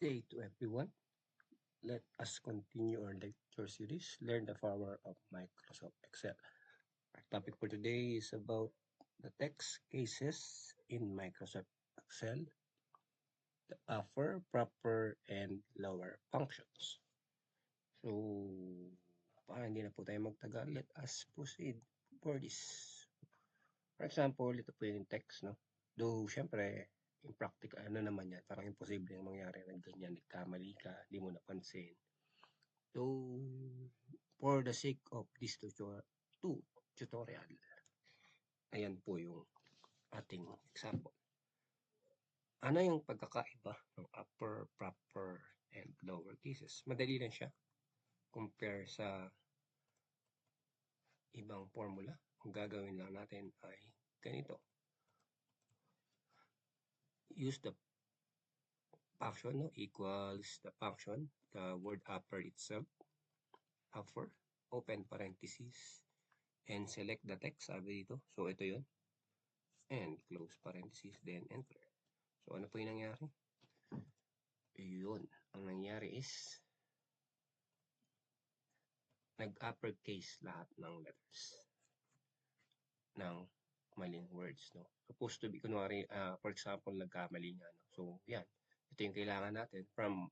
Day to everyone. Let us continue our lecture series, Learn the Power of Microsoft Excel. Our topic for today is about the text cases in Microsoft Excel, the upper, proper, and lower functions. So, para hindi na po tayo magtagal, let us proceed for this. For example, ito po yung text, no? Though, syempre, in practical, ano naman yan, parang imposible yung mangyari na ganyan, nagkamali ka, di mo napansin. So, for the sake of this tutorial, ayan po yung ating example. Ano yung pagkakaiba ng upper, proper, and lower cases? Madali lang siya compare sa ibang formula. Ang gagawin lang natin ay ganito. Use the function, no? Equals the function, the word upper itself, upper, open parenthesis, and select the text, sabi dito. So, ito yun. And close parenthesis, then enter. So, ano po yung nangyari? Yun. Ang nangyari is nag-uppercase lahat ng letters ng maling words, no? Supposed to be, kunwari, for example, nagkamali nga, no? So, yan. Ito yung kailangan natin. From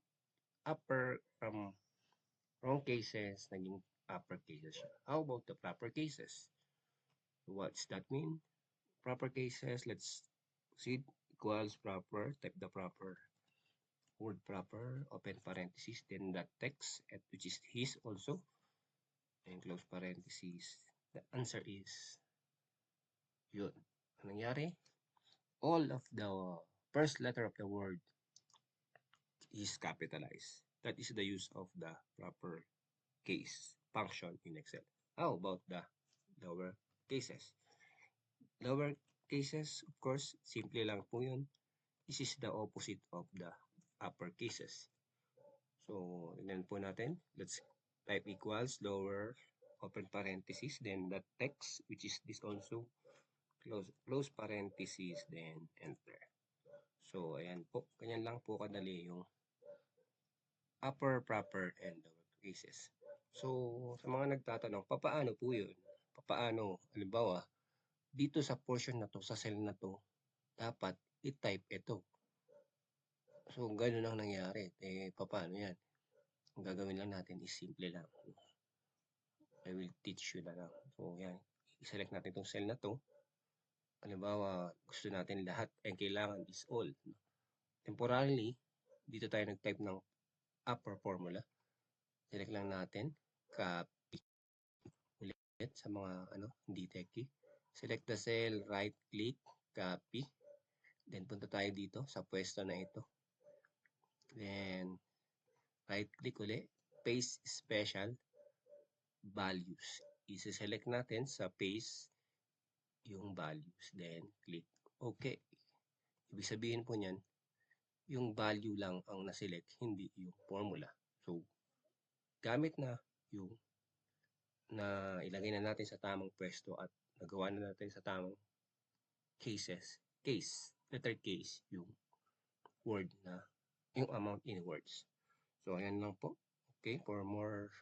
wrong cases, naging upper cases siya. How about the proper cases? What's that mean? Proper cases, let's see, equals proper, type the proper word proper, open parenthesis, then the text, which is his also, and close parenthesis. The answer is yun. Ang nangyari? All of the first letter of the word is capitalized. That is the use of the proper case function in Excel. How about the lower cases? Lower cases, of course, simple lang po yun. This is the opposite of the upper cases. So, tignan po natin. Let's type equals lower open parenthesis, then the text, which is this also, close parenthesis, then enter. So, ayan po. Ganyan lang po kadali yung upper, proper, and lower cases. So, sa mga nagtatanong, papaano po yun? Papaano, halimbawa, dito sa portion na to, sa cell na to, dapat i-type ito. So, ganun ang nangyari. Papaano yan? Ang gagawin lang natin is simple lang. I will teach you na lang. So, yan. I-select natin itong cell na to. Halimbawa, gusto natin lahat. Ang kailangan is all. Temporarily, dito tayo nag-type ng upper formula. Select lang natin. Copy. Ulit sa mga hindi techy. Select the cell, right click, copy. Then, punta tayo dito sa pwesto na ito. Then, right click ulit. Paste special values. I-select natin sa paste yung values. Then, click OK. Ibig sabihin po niyan, yung value lang ang naselect, hindi yung formula. So, gamit na yung na ilagay na natin sa tamang pwesto at nagawa na natin sa tamang letter case, yung word na, yung amount in words. So, ayan lang po. Okay, for more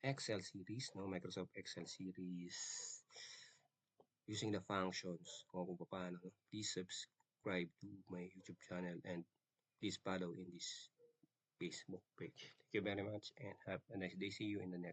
Excel series, Microsoft Excel series, using the functions kung paano, please subscribe to my YouTube channel and please follow in this Facebook page. Thank you very much and have a nice day. See you in the next